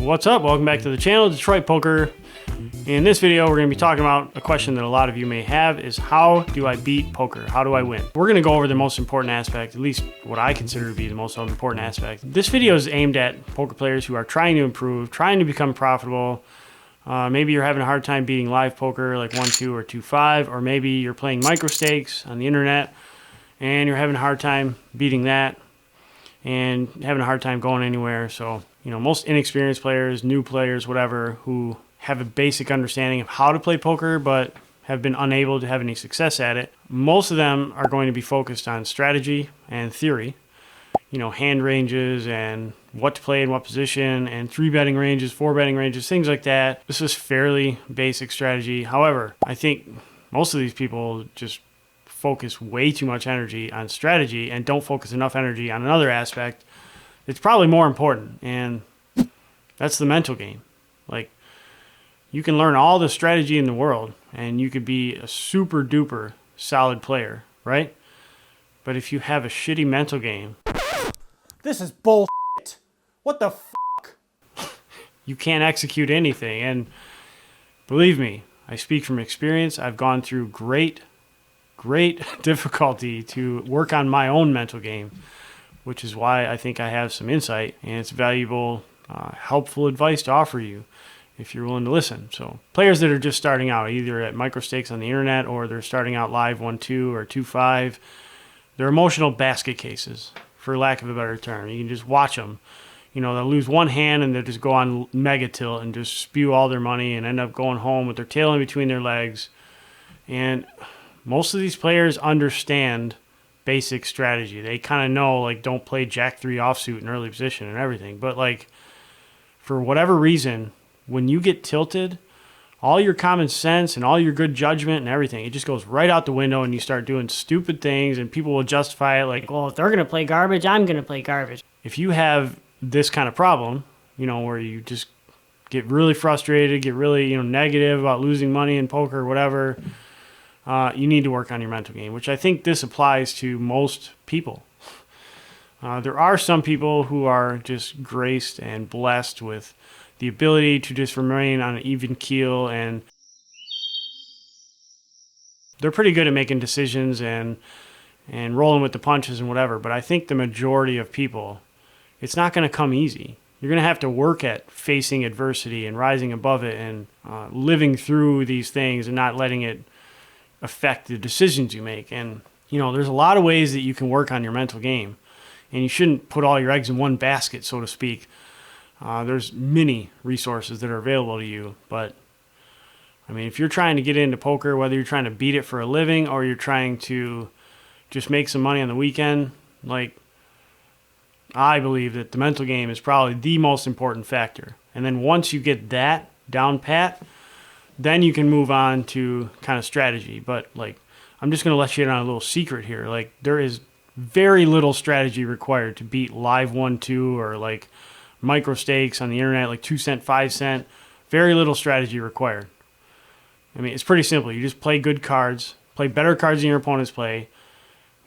What's up? Welcome back to the channel, Detroit Poker. In this video, we're going to be talking about a question that a lot of you may have is how do I beat poker? How do I win? We're going to go over the most important aspect, at least what I consider to be the most important aspect. This video is aimed at poker players who are trying to improve, trying to become profitable. Maybe you're having a hard time beating live poker like 1-2 or 2-5, or maybe you're playing micro stakes on the internet and you're having a hard time beating that and having a hard time going anywhere. So, you know, most inexperienced players, new players, whatever, who have a basic understanding of how to play poker but have been unable to have any success at it, most of them are going to be focused on strategy and theory. You know, hand ranges and what to play in what position and 3-betting ranges, 4-betting ranges, things like that. This is fairly basic strategy. However, I think most of these people just focus way too much energy on strategy and don't focus enough energy on another aspect. It's probably more important, and that's the mental game. Like, you can learn all the strategy in the world and you could be a super duper solid player, right? But if you have a shitty mental game, this is bullshit. What the fuck? You can't execute anything. And believe me, I speak from experience. I've gone through great difficulty to work on my own mental game, which is why I think I have some insight and it's valuable, helpful advice to offer you if you're willing to listen. So players that are just starting out, either at micro stakes on the internet or they're starting out live 1-2 or 2-5, they're emotional basket cases, for lack of a better term. You can just watch them. You know, they'll lose one hand and they'll just go on mega tilt and just spew all their money and end up going home with their tail in between their legs. And most of these players understand basic strategy. They kind of know, like, don't play Jack 3 offsuit in early position and everything. But, like, for whatever reason, when you get tilted, all your common sense and all your good judgment and everything, it just goes right out the window and you start doing stupid things and people will justify it like, well, if they're going to play garbage, I'm going to play garbage. If you have this kind of problem, you know, where you just get really frustrated, get really, you know, negative about losing money in poker or whatever, you need to work on your mental game, which I think this applies to most people. There are some people who are just graced and blessed with the ability to just remain on an even keel, and they're pretty good at making decisions and rolling with the punches and whatever. But I think the majority of people, it's not going to come easy. You're going to have to work at facing adversity and rising above it and living through these things and not letting it affect the decisions you make. And, you know, there's a lot of ways that you can work on your mental game, and you shouldn't put all your eggs in one basket, so to speak. There's many resources that are available to you, but I mean, if you're trying to get into poker, whether you're trying to beat it for a living or you're trying to just make some money on the weekend, like, I believe that the mental game is probably the most important factor. And then once you get that down pat, then you can move on to kind of strategy. But, like, I'm just going to let you in on a little secret here. Like, there is very little strategy required to beat live 1-2 or, like, micro stakes on the internet, like 2 cent, 5 cent. Very little strategy required. I mean, it's pretty simple. You just play good cards, play better cards than your opponents play,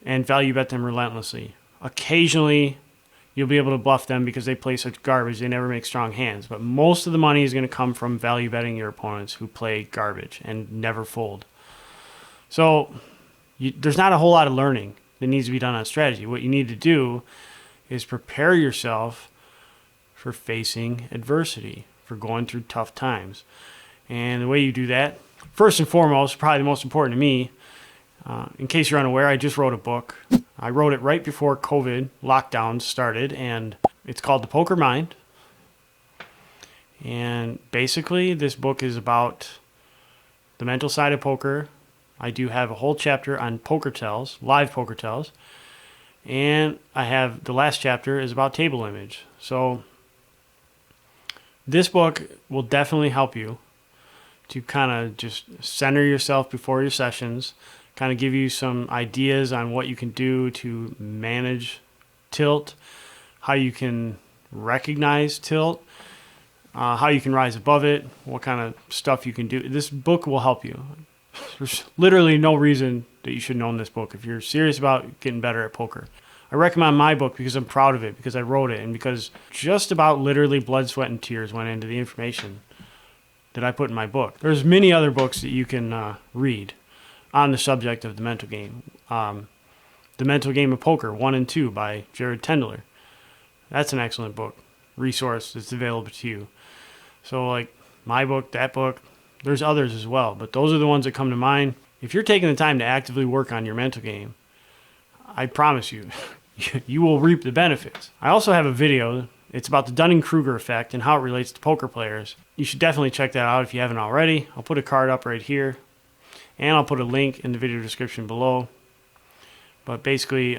and value bet them relentlessly. Occasionally, you'll be able to bluff them because they play such garbage, they never make strong hands. But most of the money is going to come from value betting your opponents who play garbage and never fold. So there's not a whole lot of learning that needs to be done on strategy. What you need to do is prepare yourself for facing adversity, for going through tough times. And the way you do that, first and foremost, probably the most important to me, in case you're unaware, I just wrote a book. I wrote it right before COVID lockdowns started, and it's called The Poker Mind. And basically, this book is about the mental side of poker. I do have a whole chapter on poker tells, live poker tells, and I have the last chapter is about table image. So this book will definitely help you to kind of just center yourself before your sessions, kind of give you some ideas on what you can do to manage tilt, how you can recognize tilt, how you can rise above it, what kind of stuff you can do. This book will help you. There's literally no reason that you shouldn't own this book if you're serious about getting better at poker. I recommend my book because I'm proud of it, because I wrote it, and because just about literally blood, sweat, and tears went into the information that I put in my book. There's many other books that you can read on the subject of the mental game. The Mental Game of Poker 1 and 2 by Jared Tendler. That's an excellent book, resource that's available to you. So like my book, that book, there's others as well, but those are the ones that come to mind. If you're taking the time to actively work on your mental game, I promise you, you will reap the benefits. I also have a video. It's about the Dunning-Kruger effect and how it relates to poker players. You should definitely check that out if you haven't already. I'll put a card up right here, and I'll put a link in the video description below. But basically,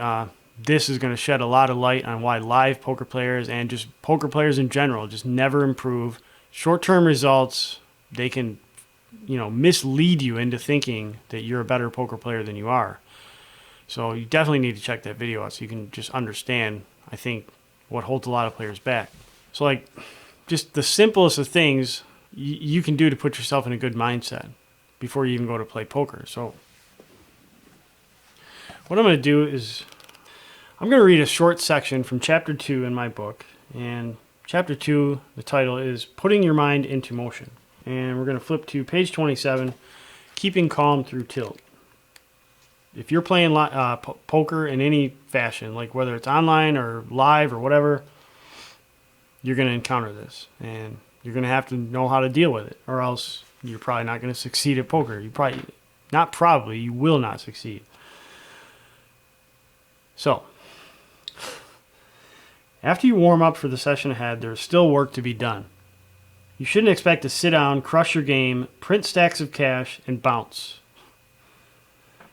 this is going to shed a lot of light on why live poker players and just poker players in general just never improve. Short-term results, they can, mislead you into thinking that you're a better poker player than you are. So you definitely need to check that video out so you can just understand, I think, what holds a lot of players back. So like, just the simplest of things you can do to put yourself in a good mindset before you even go to play poker. So what I'm going to do is I'm going to read a short section from Chapter 2 in my book. And Chapter 2, the title is Putting Your Mind into Motion. And we're going to flip to page 27, Keeping Calm Through Tilt. If you're playing poker in any fashion, like whether it's online or live or whatever, you're going to encounter this. And you're going to have to know how to deal with it, or else you're probably not going to succeed at poker. You will not succeed. So, after you warm up for the session ahead, there's still work to be done. You shouldn't expect to sit down, crush your game, print stacks of cash, and bounce.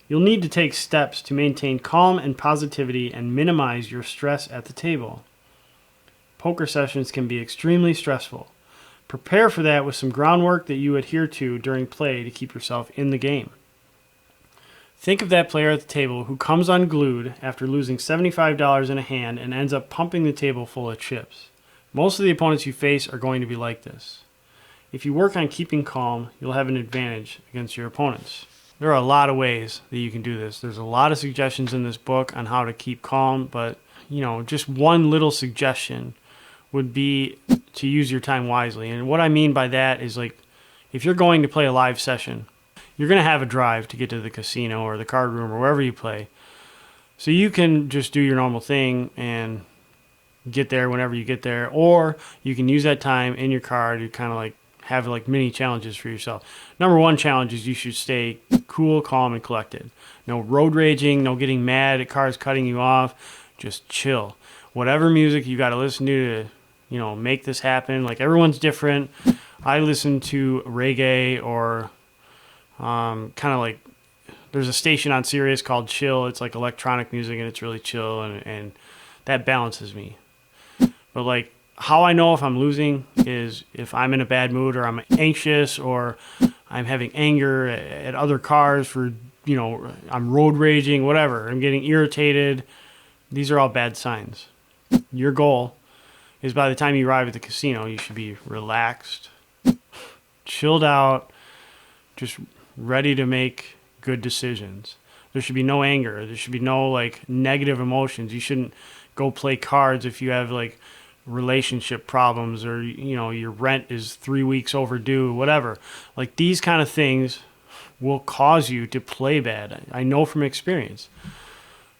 You'll need to take steps to maintain calm and positivity and minimize your stress at the table. Poker sessions can be extremely stressful. Prepare for that with some groundwork that you adhere to during play to keep yourself in the game. Think of that player at the table who comes unglued after losing $75 in a hand and ends up pumping the table full of chips. Most of the opponents you face are going to be like this. If you work on keeping calm, you'll have an advantage against your opponents. There are a lot of ways that you can do this. There's a lot of suggestions in this book on how to keep calm, but just one little suggestion would be to use your time wisely. And what I mean by that is, like, if you're going to play a live session, you're going to have a drive to get to the casino or the card room or wherever you play. So you can just do your normal thing and get there whenever you get there, or you can use that time in your car to kind of like have like mini challenges for yourself. Number one challenge is you should stay cool, calm, and collected. No road raging, no getting mad at cars cutting you off. Just chill. Whatever music you got to listen to, make this happen. Like, everyone's different. I listen to reggae or kind of like, there's a station on Sirius called Chill. It's like electronic music and it's really chill, and that balances me. But like, how I know if I'm losing is if I'm in a bad mood or I'm anxious or I'm having anger at other cars for, I'm road raging, whatever. I'm getting irritated. These are all bad signs. Your goal is by the time you arrive at the casino, you should be relaxed, chilled out, just ready to make good decisions. There should be no anger. There should be no like negative emotions. You shouldn't go play cards if you have like relationship problems or your rent is 3 weeks overdue, whatever. Like, these kind of things will cause you to play bad. I know from experience.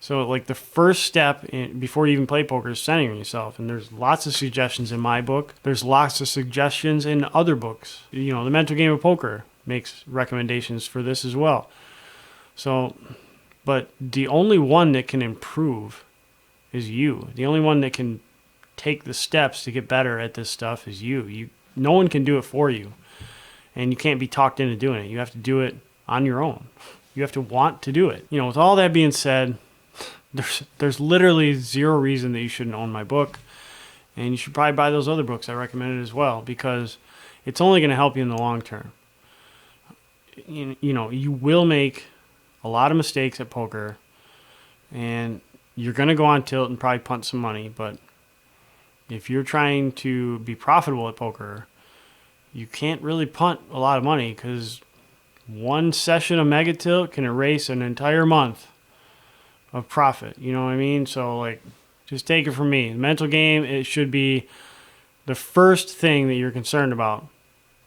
So like, the first step before you even play poker is centering yourself. And there's lots of suggestions in my book. There's lots of suggestions in other books. The Mental Game of Poker makes recommendations for this as well. So, but the only one that can improve is you. The only one that can take the steps to get better at this stuff is you. No one can do it for you. And you can't be talked into doing it. You have to do it on your own. You have to want to do it. With all that being said, there's literally zero reason that you shouldn't own my book. And you should probably buy those other books I recommended as well, because it's only going to help you in the long term. You will make a lot of mistakes at poker, and you're going to go on tilt and probably punt some money, but if you're trying to be profitable at poker, you can't really punt a lot of money, because one session of mega tilt can erase an entire month of profit. You know what I mean? So like, just take it from me. The mental game, it should be the first thing that you're concerned about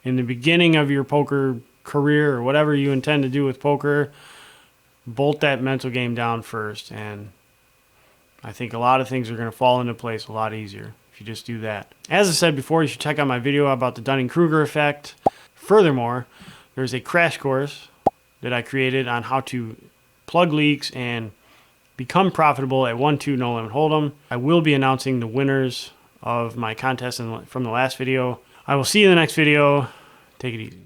in the beginning of your poker career or whatever you intend to do with poker. Bolt that mental game down first, and I think a lot of things are going to fall into place a lot easier if you just do that. As I said before, you should check out my video about the Dunning-Kruger effect. Furthermore, there's a crash course that I created on how to plug leaks and become profitable at 1-2 no limit hold'em. I will be announcing the winners of my contest from the last video. I will see you in the next video. Take it easy.